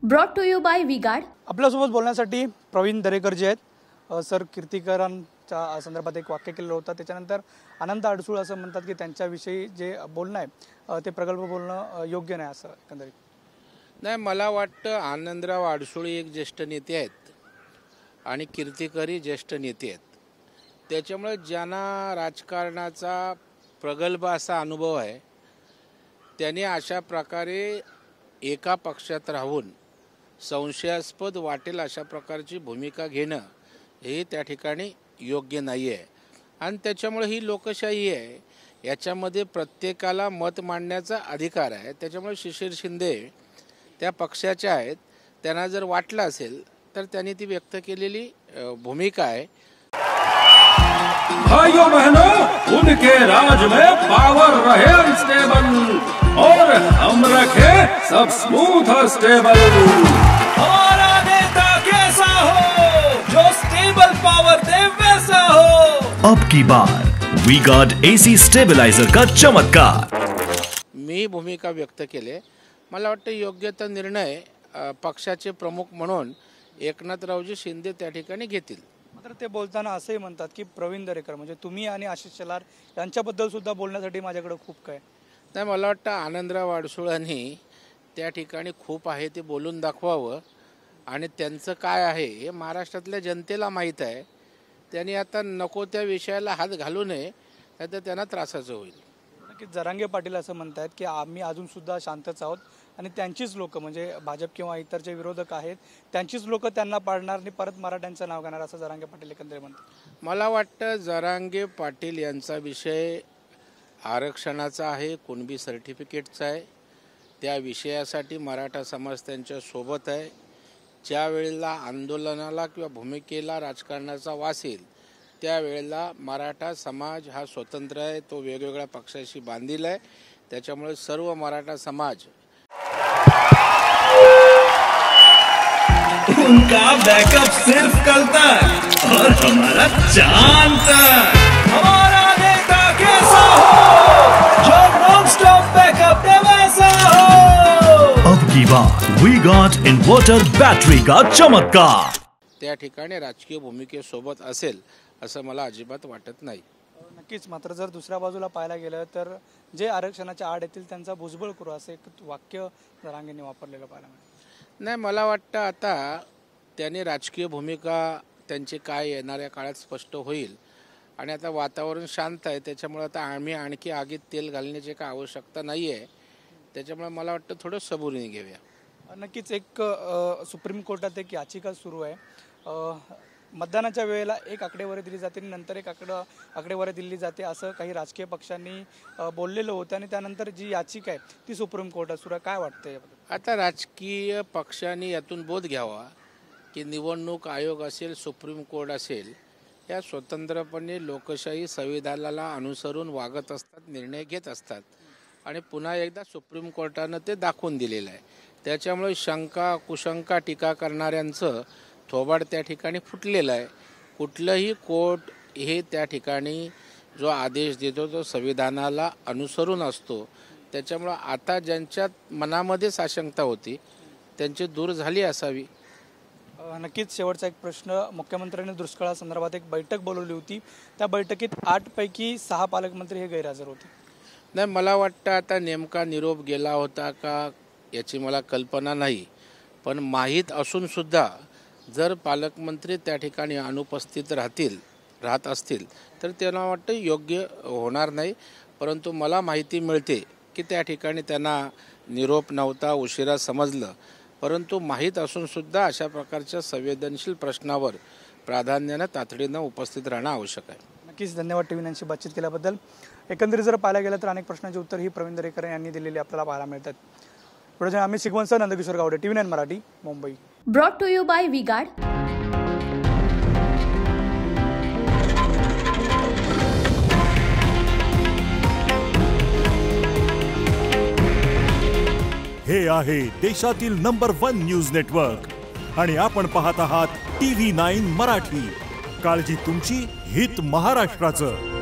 Brought to you by V Guard. आपल्यासोबत बोलण्यासाठी प्रवीण दरेकर जे आहेत सर, कीर्तिकरांच्या संदर्भात एक वाक्य केलं होतं, त्याच्यानंतर आनंद अडसूळ असं म्हणतात की त्यांच्याविषयी जे बोलणं आहे ते प्रगल्भ बोलणं योग्य नाही असं एकंदरीत. नाही, मला वाटतं आनंदराव अडसूळ एक ज्येष्ठ नेते आहेत आणि कीर्तिकरही ज्येष्ठ नेते आहेत. त्याच्यामुळे ज्यांना राजकारणाचा प्रगल्भ असा अनुभव आहे त्यांनी अशा प्रकारे एका पक्षात राहून संशयास्पद वाटेल अशा प्रकारची भूमिका घेणं हे त्या ठिकाणी योग्य नाही आहे. आणि त्याच्यामुळे ही लोकशाही आहे, याच्यामध्ये प्रत्येकाला मत मांडण्याचा अधिकार आहे. त्याच्यामुळे शिशिर शिंदे त्या पक्षाच्या आहेत, त्यांना जर वाटलं असेल तर त्यांनी ती व्यक्त केलेली भूमिका आहे. भाइयों बहनों, उनके राज में पावर रहे अनस्टेबल और हम रखे सब स्मूथ और स्टेबल. हमारा नेता कैसा हो जो स्टेबल पावर दे वैसा हो. अब की बार वी गार्ड एसी स्टेबलाइजर का चमत्कार. मी भूमिका व्यक्त केले. मला वाटतं योग्य तो निर्णय पक्षाचे प्रमुख म्हणून एकनाथरावजी शिंदे त्या ठिकाणी घेतील. मात्र ते बोलताना असंही म्हणतात की प्रवीण दरेकर म्हणजे तुम्ही आणि आशिष शेलार यांच्याबद्दल सुद्धा बोलण्यासाठी माझ्याकडे खूप काय नाही. मला वाटतं आनंदराव अडसूळांनी त्या ठिकाणी खूप आहे ते बोलून दाखवावं आणि त्यांचं काय आहे हे महाराष्ट्रातल्या जनतेला माहीत आहे. त्यांनी आता नको त्या विषयाला हात घालू नये, तर त्यांना त्रासाचं होईल. की जरांगे पाटील असं म्हणतात की आम्ही अजून सुद्धा शांतच आहोत आणि त्यांचीच लोक म्हणजे भाजप किंवा इतर जे विरोधक आहेत त्यांचीच लोक त्यांना पाडणार आणि परत मराठ्यांचं नाव घेणार असं जरांगे पाटील एकंदरीत म्हणतात. मला वाटतं जरांगे पाटील यांचा विषय आरक्षणाचा आहे, कुणबी सर्टिफिकेटचा आहे. त्या विषयासाठी मराठा समाज त्यांच्या सोबत आहे. ज्या वेळेला आंदोलनाला किंवा भूमिकेला राजकारणाचा वास येईल त्यावेळेला मराठा समाज हा स्वतंत्र आहे, तो वेगवेगळ्या पक्षाशी बांधील आहे. त्याच्यामुळे सर्व मराठा समाज उनका बैकअप सिर्फ कल तक और हमारा चांद तक. हमारा नेता कैसा हो जो नॉन स्टॉप बैकअप दे वैसा हो. अब की बार वी गार्ड इन्वर्टर बैटरी का चमत्कार. त्या ठिकाणी राजकीय भूमिकेसोबत असेल असं मला अजिबात वाटत नाही. नक्कीच. मात्र जर दुसऱ्या बाजूला पाहायला गेलं तर जे आरक्षणाच्या आड येतील त्यांचा भुजबळ करू असं एक वाक्य जरांगेंनी वापरलेलं पाहायला मिळालं. नाही, मला वाटतं आता त्यांनी राजकीय भूमिका त्यांची काय येणाऱ्या काळात स्पष्ट होईल. आणि आता वातावरण शांत आहे, त्याच्यामुळे आता आम्ही आणखी आगीत तेल घालण्याची काय आवश्यकता नाही आहे. त्याच्यामुळे मला वाटतं थोडं सबुरीने घेऊया. नक्कीच. एक सुप्रीम कोर्टात एक याचिका सुरू आहे. मतदानाच्या वेळेला एक आकडेवारी दिली जाते आणि नंतर एक आकडेवारी दिली जाते असं काही राजकीय पक्षांनी बोललेलं होतं आणि त्यानंतर जी याचिका आहे ती सुप्रीम कोर्टात सुरू आहे. काय वाटतं याबद्दल? आता राजकीय पक्षांनी यातून बोध घ्यावा की निवडणूक आयोग असेल, सुप्रीम कोर्ट असेल, या स्वतंत्रपणे लोकशाही संविधानाला अनुसरून वागत असतात, निर्णय घेत असतात. आणि पुन्हा एकदा सुप्रीम कोर्टानं ते दाखवून दिलेलं आहे. त्याच्यामुळे शंका कुशंका टीका करणाऱ्यांचं थोबाड त्या ठिकाणी फुटलेलं आहे. कुठलंही कोर्ट हे त्या ठिकाणी जो आदेश देतो तो संविधानाला अनुसरून असतो. त्याच्यामुळं आता ज्यांच्या मनामध्ये साशंकता होती त्यांची दूर झाली असावी. नक्कीच. शेवटचा एक प्रश्न. मुख्यमंत्र्यांनी दुष्काळासंदर्भात एक बैठक बोलवली होती, त्या बैठकीत 8 पैकी 6 पालकमंत्री हे गैरहजर होते. नाही, मला वाटतं आता नेमका निरोप गेला होता का याची मला कल्पना नाही, पण माहीत असूनसुद्धा जर पालकमंत्री त्या ठिकाणी अनुपस्थित राहत असतील तर त्यांना वाटतं योग्य होणार नाही. परंतु मला माहिती मिळते की त्या ठिकाणी त्यांना निरोप नव्हता, उशिरा समजलं. परंतु माहीत असूनसुद्धा अशा प्रकारच्या संवेदनशील प्रश्नावर प्राधान्यानं तातडीनं उपस्थित राहणं आवश्यक आहे. नक्कीच. धन्यवाद टीव्ही नाईनशी बातचीत केल्याबद्दल. एकंदरीत जर पाहायला गेलं तर अनेक प्रश्नांची उत्तर ही प्रवीण दरेकर यांनी दिलेली आपल्याला पाहायला मिळतात. पुढे आम्ही शिकवण Nandkishor Gawade, TV 9 Marathi, Mumbai. Brought to you by V Guard. हे आहे देशातील नंबर 1 न्यूज नेटवर्क आणि आपण पाहत आहात टीव्ही 9 मराठी. काळजी तुमची, हित महाराष्ट्राचं.